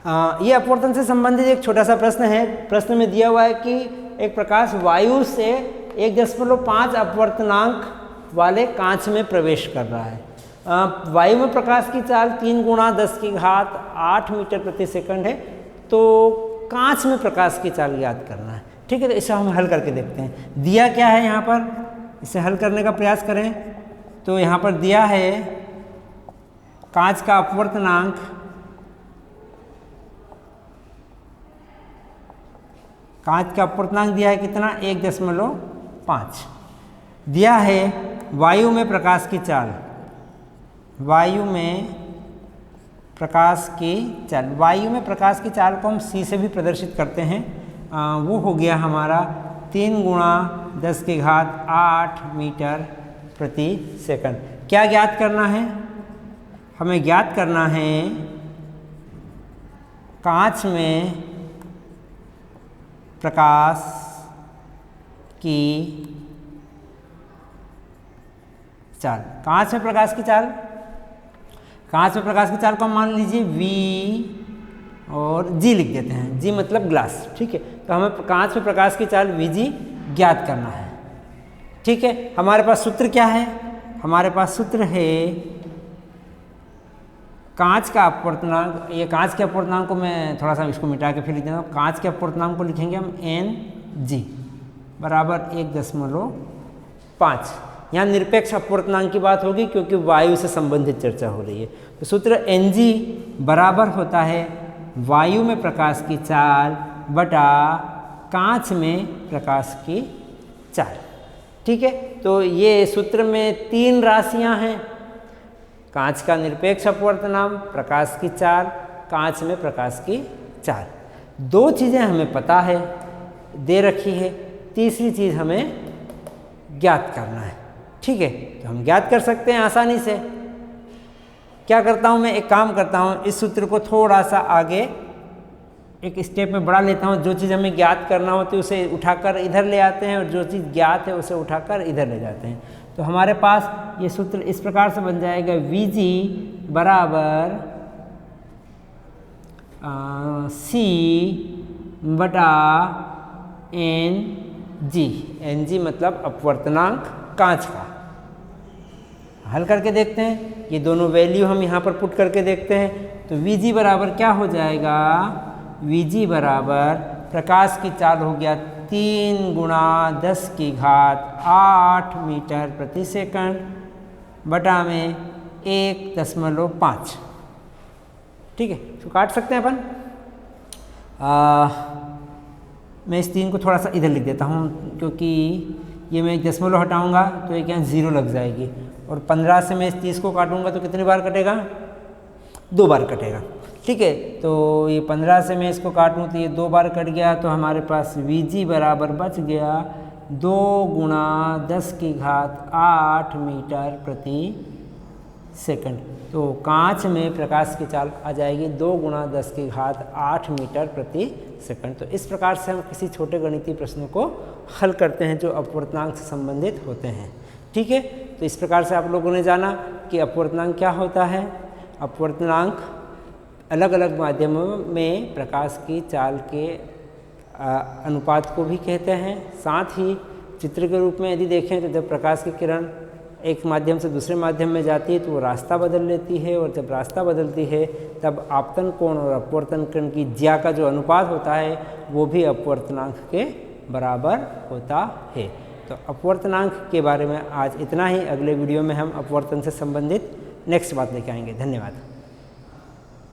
ये अपवर्तन से संबंधित एक छोटा सा प्रश्न है। प्रश्न में दिया हुआ है कि एक प्रकाश वायु से 1.5 अपवर्तनांक वाले कांच में प्रवेश कर रहा है। वायु में प्रकाश की चाल 3 × 10⁸ मीटर प्रति सेकंड है, तो कांच में प्रकाश की चाल याद करना है। ठीक है, तो इसे हम हल करके देखते हैं। दिया क्या है यहाँ पर, इसे हल करने का प्रयास करें। तो यहाँ पर दिया है कांच का अपवर्तनांक दिया है कितना, 1.5। दिया है वायु में प्रकाश की चाल, वायु में प्रकाश की चाल को हम c से भी प्रदर्शित करते हैं। वो हो गया हमारा 3 × 10⁸ मीटर प्रति सेकंड। क्या ज्ञात करना है, हमें ज्ञात करना है कांच में प्रकाश की चाल। कांच में प्रकाश की चाल को मान लीजिए V और G लिख देते हैं। G मतलब ग्लास। ठीक है, तो हमें कांच में प्रकाश की चाल Vg ज्ञात करना है। ठीक है, हमारे पास सूत्र क्या है, हमारे पास सूत्र है कांच का अपवर्तनांक। ये कांच के अपवर्तनांक को मैं थोड़ा सा इसको मिटा के फिर लिख देता हूँ। कांच के अपवर्तनांक को लिखेंगे हम Ng बराबर 1.5। यहाँ निरपेक्ष अपवर्तनांक की बात होगी क्योंकि वायु से संबंधित चर्चा हो रही है। तो सूत्र Ng बराबर होता है वायु में प्रकाश की चाल बटा कांच में प्रकाश की चाल। ठीक है, तो ये सूत्र में 3 राशियां हैं, कांच का निरपेक्ष अपवर्तनांक, प्रकाश की चाल, कांच में प्रकाश की चाल। 2 चीज़ें हमें पता है, दे रखी है, तीसरी चीज़ हमें ज्ञात करना है। ठीक है, तो हम ज्ञात कर सकते हैं आसानी से। क्या करता हूँ मैं, एक काम करता हूँ, इस सूत्र को थोड़ा सा आगे एक स्टेप में बढ़ा लेता हूँ। जो चीज़ हमें ज्ञात करना होती है उसे उठाकर इधर ले आते हैं और जो चीज़ ज्ञात है उसे उठाकर इधर ले जाते हैं। तो हमारे पास ये सूत्र इस प्रकार से बन जाएगा, Vg बराबर C बटा Ng मतलब अपवर्तनांक कांच का। हल करके देखते हैं, ये दोनों वैल्यू हम यहाँ पर पुट करके देखते हैं। तो Vg बराबर क्या हो जाएगा, Vg बराबर प्रकाश की चाल हो गया 3 × 10⁸ मीटर प्रति सेकंड बटा में 1.5। ठीक है, तो काट सकते हैं अपन। मैं इस 3 को थोड़ा सा इधर लिख देता हूँ क्योंकि ये मैं 1 दशमलव हटाऊँगा तो एक यहाँ 0 लग जाएगी, और 15 से मैं इस 30 को काटूँगा तो कितनी बार कटेगा, 2 बार कटेगा। ठीक है, तो ये 15 से मैं इसको काटूँ तो ये 2 बार कट गया, तो हमारे पास Vg बराबर बच गया 2 × 10⁸ मीटर प्रति सेकंड। तो कांच में प्रकाश की चाल आ जाएगी 2 × 10⁸ मीटर प्रति सेकंड। तो इस प्रकार से हम किसी छोटे गणितीय प्रश्नों को हल करते हैं जो अपवर्तनांक से संबंधित होते हैं। ठीक है, तो इस प्रकार से आप लोगों ने जाना कि अपवर्तनांक क्या होता है। अपवर्तनांक अलग अलग माध्यमों में प्रकाश की चाल के अनुपात को भी कहते हैं। साथ ही चित्र के रूप में यदि देखें तो जब प्रकाश की किरण एक माध्यम से दूसरे माध्यम में जाती है तो वो रास्ता बदल लेती है, और जब रास्ता बदलती है तब आपतन कोण और अपवर्तन कोण की ज्या का जो अनुपात होता है वो भी अपवर्तनांक के बराबर होता है। तो अपवर्तनांक के बारे में आज इतना ही। अगले वीडियो में हम अपवर्तन से संबंधित नेक्स्ट बात लेके आएंगे। धन्यवाद।